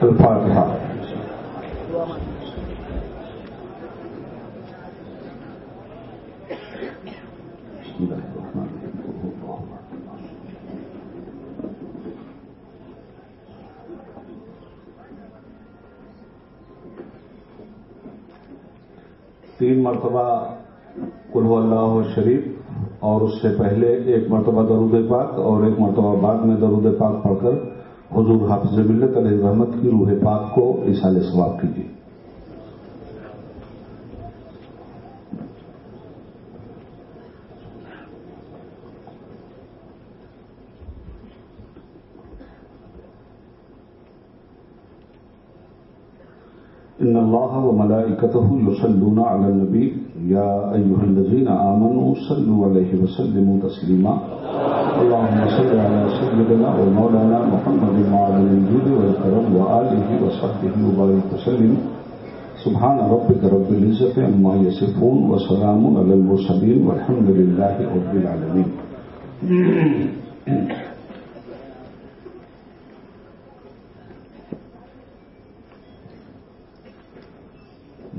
الفاتحہ۔ تین مرتبہ قل هو اللہ شریف اور اس سے پہلے ایک مرتبہ درود پاک اور ایک مرتبہ بعد میں درود پاک پڑھ کر حضور حافظ ملت علیہ رحمت کی روح پاک کو ایصال ثواب کیجیے۔ ان اللہ وملائکتہ یصلون علی النبی یا ایھا الذین آمنوا صلوا علیہ وسلموا تسلیما اللهم صل علی سیدنا ومولانا محمد معدن الجود والکرم وآلہ وصحبہ وبارک وسلم سبحان ربک رب العزة عما یصفون وسلام علی المرسلین والحمد للہ رب العالمین۔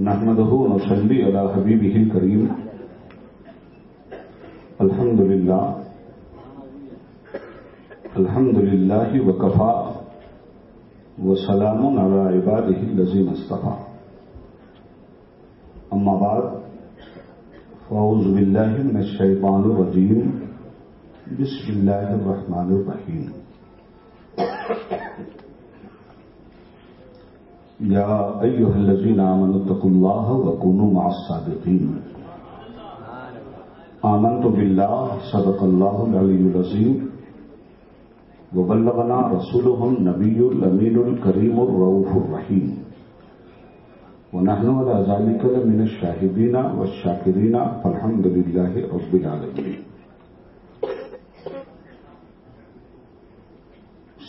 نحمدہ ونصلی علی حبیبہ الکریم الحمد للہ وکفی وسلام علی عبادہ الذین اصطفی۔ اما بعد فاعوذ باللہ من الشیطان الرجیم بسم اللہ الرحمن الرحیم۔ یا ایھا الذین آمنوا اتقوا اللہ وکونوا مع الصادقین۔ آمنت باللہ صدق اللہ العلی العظیم وبلغنا رسولہ النبی الامین الکریم الرؤوف الرحیم ونحن علی ذلک لمن الشاہدین والشاکرین فالحمد للہ رب العالمین۔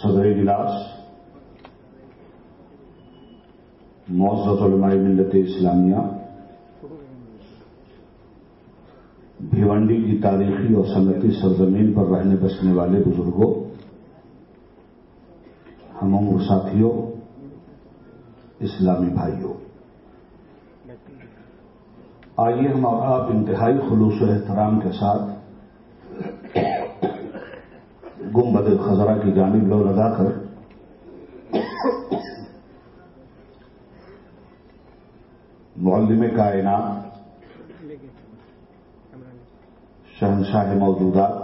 صدر اجلاس معزز علماء ملت اسلامیہ، بھیونڈی کی تاریخی اور صنعتی سرزمین پر رہنے بسنے والے بزرگوں، ہم عمر ساتھیوں، اسلامی بھائیوں، آئیے ہم اور آپ انتہائی خلوص و احترام کے ساتھ گنبد خضرا کی جانب لو لگا کر معلم کائنات، شہنشاہ موجودات،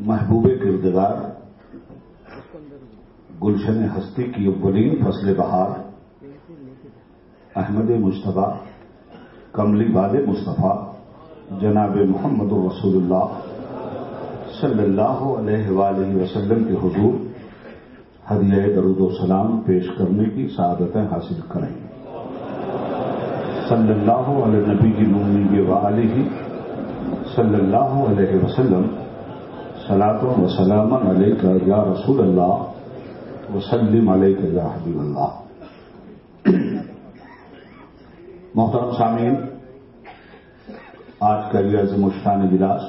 محبوب کردگار، گلشن ہستی کی اولین فصل بہار، احمد مجتبیٰ، کملی باد مصطفیٰ، جناب محمد رسول اللہ صلی اللہ علیہ وآلہ وسلم کے حضور ہدیہ درود و سلام پیش کرنے کی سعادتیں حاصل کریں۔ صلی اللہ علیہ نبی الامی وآلہ صلی اللہ علیہ وسلم صلاۃ و سلام علیک یا رسول اللہ وسلم علیک یا حبیب اللہ۔ محترم سامعین، آج کا یہ عظیم الشان اجلاس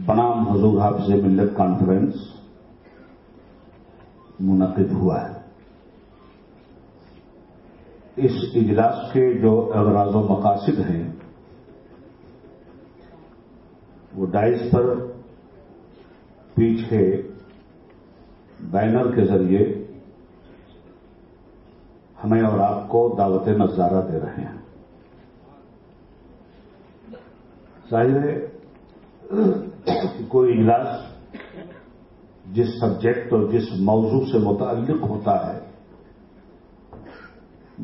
بنام حضور حافظ ملت کانفرنس منعقد ہوا ہے۔ اس اجلاس کے جو اغراض و مقاصد ہیں وہ ڈائز پر پیچھے بینر کے ذریعے ہمیں اور آپ کو دعوت نظارہ دے رہے ہیں۔ ظاہر ہے کوئی اجلاس جس سبجیکٹ اور جس موضوع سے متعلق ہوتا ہے،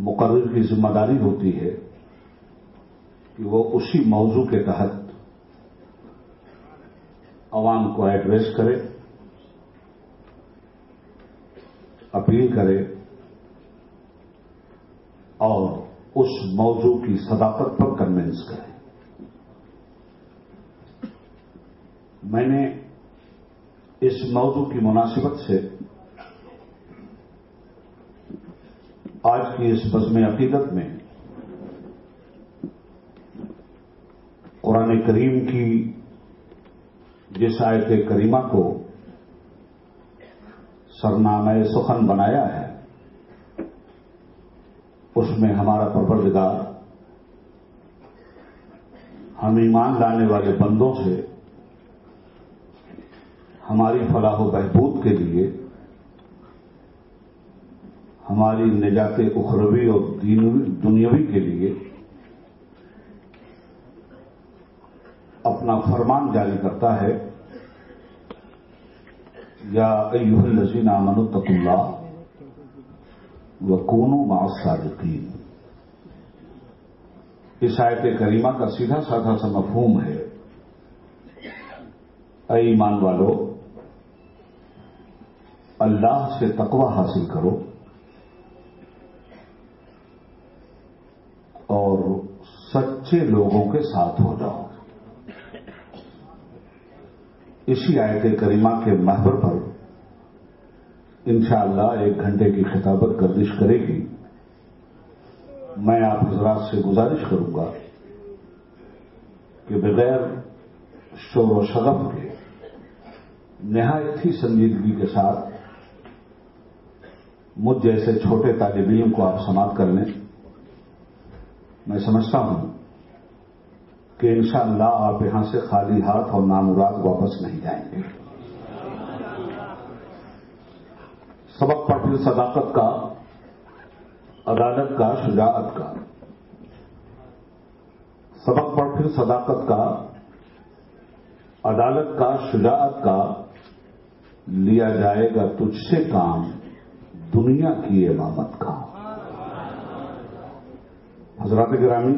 مقرر کی ذمہ داری ہوتی ہے کہ وہ اسی موضوع کے تحت عوام کو ایڈریس کرے، اپیل کرے اور اس موضوع کی صداقت پر کنوینس کرے۔ میں نے اس موضوع کی مناسبت سے آج کی اس بزم عقیدت میں قرآن کریم کی جس آیت کریمہ کو سرنامہ سخن بنایا ہے اس میں ہمارا پروردگار ہم ایمان لانے والے بندوں سے ہماری فلاح و بہبود کے لیے، ہماری نجات اخروی اور دنیاوی کے لیے اپنا فرمان جاری کرتا ہے، یا ایھا الذین آمنوا اتقوا اللہ وکونوا مع الصادقین۔ اس آیت کریمہ کا سیدھا سادہ سا مفہوم ہے، اے ایمان والو، اللہ سے تقوی حاصل کرو اور سچے لوگوں کے ساتھ ہو جاؤ۔ اسی آیت کریمہ کے محور پر انشاءاللہ 1 گھنٹے کی خطابت گردش کرے گی۔ میں آپ حضرات سے گزارش کروں گا کہ بغیر شور و شغف کے نہایت ہی سنجیدگی کے ساتھ مجھ جیسے چھوٹے طالب علم کو آپ سماعت کر لیں۔ میں سمجھتا ہوں کہ انشاءاللہ آپ یہاں سے خالی ہاتھ اور نامراد واپس نہیں جائیں گے۔ سبق پر پھر صداقت کا، عدالت کا، شجاعت کا۔ سبق پر پھر صداقت کا، عدالت کا، شجاعت کا، لیا جائے گا تجھ سے کام دنیا کی امامت کا۔ حضرات گرامی،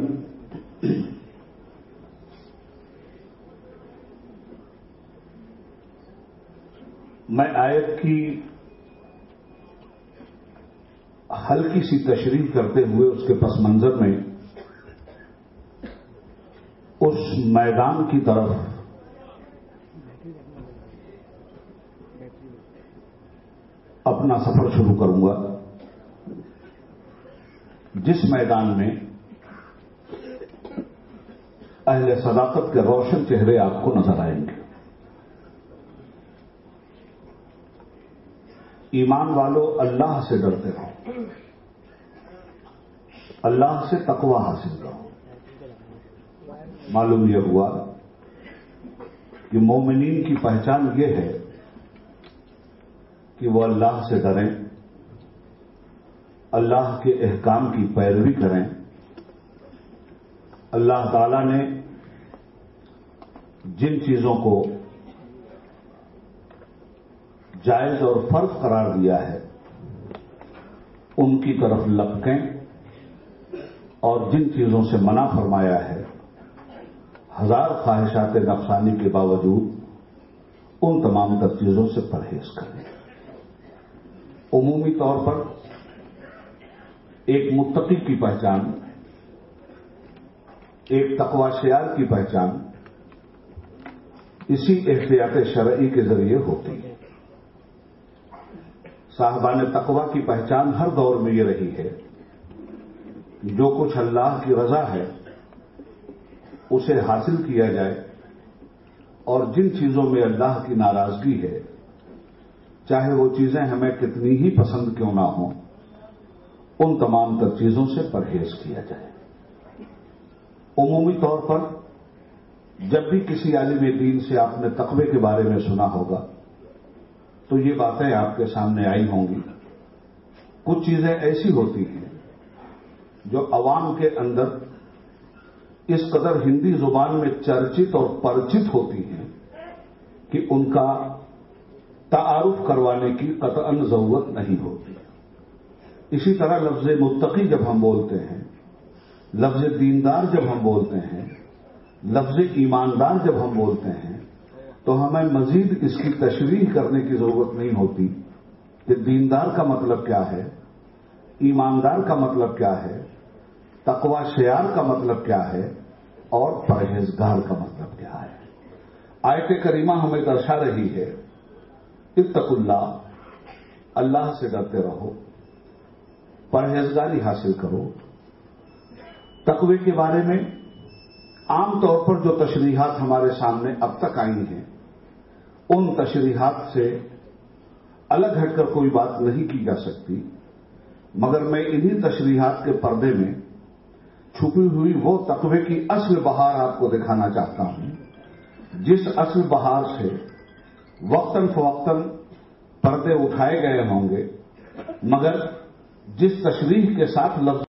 میں آیت کی ہلکی سی تشریح کرتے ہوئے اس کے پس منظر میں اس میدان کی طرف اپنا سفر شروع کروں گا جس میدان میں اہل صداقت کے روشن چہرے آپ کو نظر آئیں گے۔ ایمان والو، اللہ سے ڈرتے رہو، اللہ سے تقوی حاصل کرو۔ معلوم یہ ہوا کہ مومنین کی پہچان یہ ہے کہ وہ اللہ سے ڈریں، اللہ کے احکام کی پیروی کریں۔ اللہ تعالی نے جن چیزوں کو جائز اور فرض قرار دیا ہے ان کی طرف لپکیں، اور جن چیزوں سے منع فرمایا ہے ہزار خواہشات نفسانی کے باوجود ان تمام تر چیزوں سے پرہیز کریں۔ عمومی طور پر ایک متقی کی پہچان، ایک تقوی شیار کی پہچان اسی احتیاط شرعی کے ذریعے ہوتی ہے۔ صاحبان تقوی کی پہچان ہر دور میں یہ رہی ہے کہ جو کچھ اللہ کی رضا ہے اسے حاصل کیا جائے، اور جن چیزوں میں اللہ کی ناراضگی ہے چاہے وہ چیزیں ہمیں کتنی ہی پسند کیوں نہ ہوں ان تمام تر چیزوں سے پرہیز کیا جائے۔ عمومی طور پر جب بھی کسی عالم دین سے آپ نے تقوی کے بارے میں سنا ہوگا تو یہ باتیں آپ کے سامنے آئی ہوں گی۔ کچھ چیزیں ایسی ہوتی ہیں جو عوام کے اندر اس قدر ہندی زبان میں چرچت اور پرچت ہوتی ہیں کہ ان کا تعارف کروانے کی قطعاً ضرورت نہیں ہوتی۔ اسی طرح لفظ متقی جب ہم بولتے ہیں، لفظ دیندار جب ہم بولتے ہیں، لفظ ایماندار جب ہم بولتے ہیں تو ہمیں مزید اس کی تشریح کرنے کی ضرورت نہیں ہوتی کہ دیندار کا مطلب کیا ہے، ایماندار کا مطلب کیا ہے، تقوی شیار کا مطلب کیا ہے، اور پرہیزگار کا مطلب کیا ہے۔ آیت کریمہ ہمیں درشا رہی ہے اتقوا اللہ، اللہ سے ڈرتے رہو، پرہیزگاری حاصل کرو۔ تقوی کے بارے میں عام طور پر جو تشریحات ہمارے سامنے اب تک آئی ہیں ان تشریحات سے الگ ہٹ کر کوئی بات نہیں کی جا سکتی، مگر میں انہی تشریحات کے پردے میں چھپی ہوئی وہ تقوی کی اصل بہار آپ کو دکھانا چاہتا ہوں، جس اصل بہار سے وقتاً فوقتاً پردے اٹھائے گئے ہوں گے، مگر جس تشریح کے ساتھ لفظ